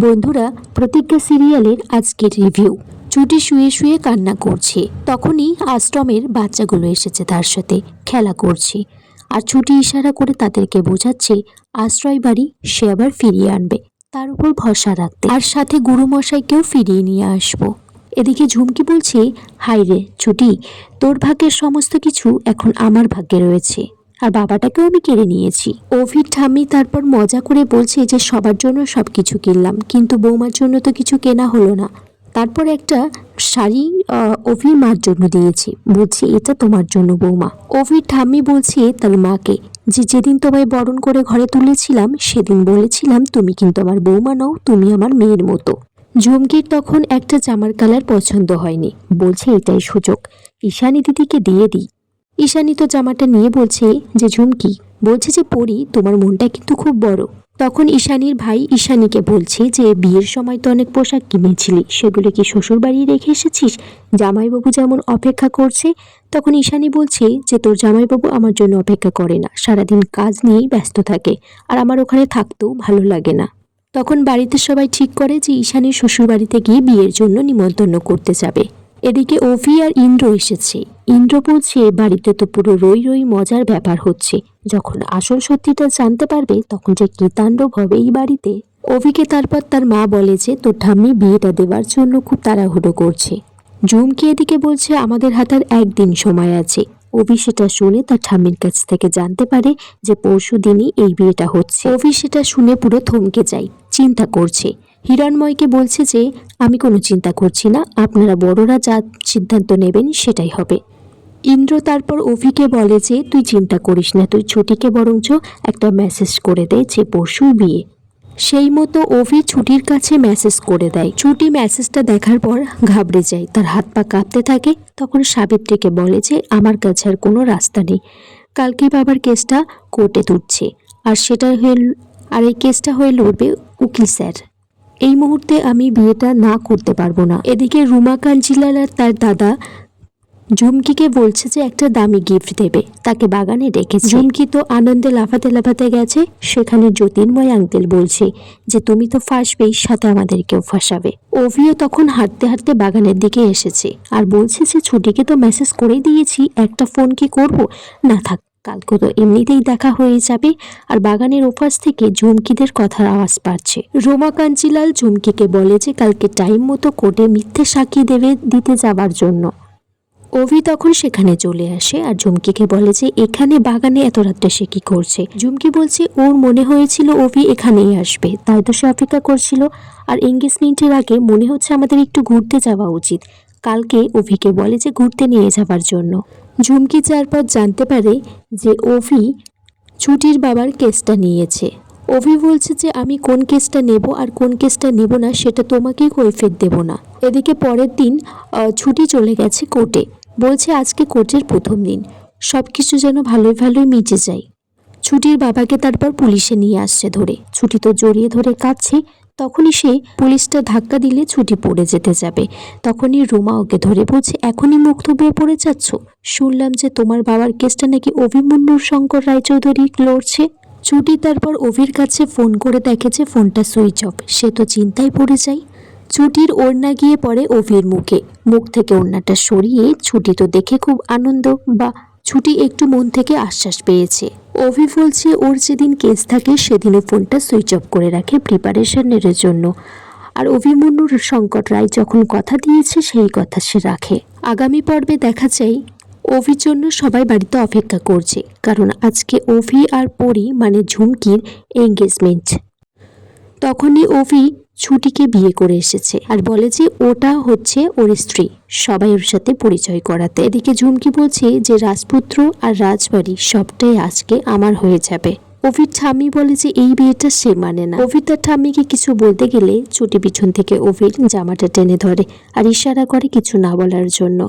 বন্ধুরা, প্রতিজ্ঞা সিরিয়ালের আজকের রিভিউ। ছুটি শুয়ে শুয়ে কান্না করছে, তখনই আশ্রমের বাচ্চাগুলো এসেছে তার সাথে খেলা করছে। আর ছুটি ইশারা করে তাদেরকে বোঝাচ্ছে আশ্রয় বাড়ি সে আবার ফিরিয়ে আনবে, তার উপর ভরসা রাখতে, আর সাথে গুরুমশাইকেও ফিরিয়ে নিয়ে আসবো। এদিকে ঝুমকি বলছে, হাই রে ছুটি, তোর ভাগ্যের সমস্ত কিছু এখন আমার ভাগ্যে রয়েছে, আর বাবাটাকেও আমি কেড়ে নিয়েছি। অভির ঠাম্মি তারপর মজা করে বলছে যে সবার জন্য সবকিছু কিনলাম, কিন্তু বৌমার জন্য তো কিছু কেনা হলো না। তারপর একটা শাড়ি অভির মার জন্য দিয়েছি, বলছি এটা তোমার জন্য বৌমা। অভির ঠাম্মি বলছে তার মাকে যে যেদিন তোমায় বরণ করে ঘরে তুলেছিলাম সেদিন বলেছিলাম তুমি কিন্তু আমার বৌমা নও, তুমি আমার মেয়ের মতো। ঝুমকির তখন একটা জামার কালার পছন্দ হয়নি, বলছে এটাই সুযোগ, ঈশানী দিদিকে দিয়ে দিই। ঈশানী তো জামাটা নিয়ে বলছে যে ঝুমকি, বলছে যে পরি তোমার মনটা কিন্তু খুব বড়। তখন ঈশানীর ভাই ঈশানীকে বলছে যে বিয়ের সময় তো অনেক পোশাক কিনেছিলি, সেগুলো কি শ্বশুর বাড়ি রেখে এসেছিস? জামাইবাবু যেমন অপেক্ষা করছে। তখন ঈশানী বলছে যে তোর জামাইবাবু আমার জন্য অপেক্ষা করে না, সারাদিন কাজ নিয়েই ব্যস্ত থাকে, আর আমার ওখানে থাকতেও ভালো লাগে না। তখন বাড়িতে সবাই ঠিক করে যে ঈশানীর শ্বশুর বাড়িতে গিয়ে বিয়ের জন্য নিমন্ত্রণ করতে যাবে। এদিকে অভি আর ইন্দ্র এসেছে। ইন্দ্র বলছে বাড়িতে তো পুরো রই রই মজার ব্যাপার হচ্ছে, যখন আসল সত্যিটা জানতে পারবে তখন যে কি তাণ্ডব হবে এই বাড়িতে। অভিকে তারপর তার মা বলে যে তোর ঠাম্মি বিয়েটা দেওয়ার জন্য খুব তাড়াহুড়ো করছে। ঝুমকি এদিকে বলছে আমাদের হাতে একদিন সময় আছে। অভি সেটা শুনে তার ঠাম্মির কাছ থেকে জানতে পারে যে পরশু দিনই এই বিয়েটা হচ্ছে। অভি সেটা শুনে পুরো থমকে যায়, চিন্তা করছে। হিরণময়কে বলছে যে আমি কোনো চিন্তা করছি না, আপনারা বড়রা যা সিদ্ধান্ত নেবেন সেটাই হবে। ইন্দ্র তারপর অভিকে বলে যে তুই চিন্তা করিস না, তুই ছুটিকে বরঞ্চ একটা মেসেজ করে দে যে পরশু বিয়ে। সেই মতো অভি ছুটির কাছে মেসেজ করে দেয়। ছুটি মেসেজটা দেখার পর ঘাবড়ে যায়, তার হাত পা কাঁপতে থাকে। তখন সাবিত্রীকে বলে যে আমার কাছে আর কোনো রাস্তা নেই, কালকে বাবার কেসটা কোর্টে তুলছে, আর এই কেসটা হয়ে লড়বে উকিল স্যার। এই মুহূর্তে আমি বিয়েটা না করতে পারবো না। এদিকে রুমা কাঞ্জিলাল আর তার দাদা ঝুমকিকে বলছে যে একটা দামি গিফট দেবে, তাকে বাগানে ডেকেছে। ঝুমকি তো আনন্দে লাফাতে লাফাতে গেছে, সেখানে জ্যোতির্ময় আঙ্কেল বলছে যে তুমি তো ফাঁসবেই, সাথে আমাদেরকেও ফাঁসাবে। অভিও তখন হাঁটতে হাঁটতে বাগানের দিকে এসেছে আর বলছে যে ছুটিকে তো মেসেজ করে দিয়েছি, একটা ফোন কি করবো, না থাক কালকে তো এমনিতেই দেখা হয়ে যাবে। আর বাগানের ওপাশ থেকে ঝুমকিদের কথার আওয়াজ পাচ্ছে। রোমা কাঞ্চিলাল ঝুমকিকে বলে যে কালকে টাইম মতো কোর্টে মিথ্যে সাক্ষী দিতে যাবার জন্য। অভি তখন সেখানে চলে আসে আর ঝুমকিকে বলে যে এখানে বাগানে এত রাত্রে সে কি করছে। ঝুমকি বলছে ওর মনে হয়েছিল অভি এখানেই আসবে, তাই তো সে অপেক্ষা করছিল। আর এঙ্গেজমেন্টের আগে মনে হচ্ছে আমাদের একটু ঘুরতে যাওয়া উচিত। কালকে অভিকে বলে যে ঘুরতে নিয়ে যাবার জন্য। ঝুমকি যারপর জানতে পারে যে অভি ছুটির বাবার কেসটা নিয়েছে। অভি বলছে যে আমি কোন কেসটা নেব আর কোন কেসটা নেব না সেটা তোমাকে কৈফিয়ত দেব না। এদিকে পরের দিন ছুটি চলে গেছে কোর্টে, বলছে আজকে কোর্টের প্রথম দিন, সব কিছু যেন ভালোই ভালোই মিটে যায়। ছুটির বাবাকে তারপর পুলিশে নিয়ে আসছে ধরে। ছুটি তো জড়িয়ে ধরে কাঁদছে। তখনই সে পুলিশটা ধাক্কা দিলে ছুটি পড়ে যেতে যাবে। তখনই রোমা ওকে ধরে বলছে এখনই মুখ থুবড়ে পড়ে যাচ্ছ, শুনলাম যে তোমার বাবার কেসটা নাকি অভিমন্যুর শঙ্কর রায়চৌধুরী লড়ছে। ছুটি তারপর অভির কাছে ফোন করে দেখে যে ফোনটা সুইচ অফ, সে তো চিন্তায় পড়ে যায়। ছুটির ওড়না গিয়ে পড়ে অভির মুখে, মুখ থেকে ওড়নাটা সরিয়ে ছুটি তো দেখে খুব আনন্দ, বা ছুটি একটু মন থেকে আশ্বাস পেয়েছে। অভি বলছে ওর যেদিন কেস থাকে সেদিনও ফোনটা সুইচ অফ করে রাখে প্রিপারেশনের জন্য, আর অভিমন্যুর শঙ্কর রায় যখন কথা দিয়েছে সেই কথা সে রাখে। আগামী পর্বে দেখা যায় অভির জন্য সবাই বাড়িতে অপেক্ষা করছে, কারণ আজকে অভি আর পরি মানে ঝুমকির এঙ্গেজমেন্ট। তখনই অভি ছুটিকে বিয়ে করে এসেছে আর বলে যে ওটা হচ্ছে ওর স্ত্রী, সবাই ওর সাথে পরিচয় করাতে। এদিকে ঝুমকি বলছে যে রাজপুত্র আর রাজবাড়ি সবটাই আজকে আমার হয়ে যাবে। অভির ঠাম্মি বলে যে এই বিয়েটা সে মানে না। অভি তার ঠাম্মিকে কিছু বলতে গেলে ছুটি পিছন থেকে অভির জামাটা টেনে ধরে আর ইশারা করে কিছু না বলার জন্য।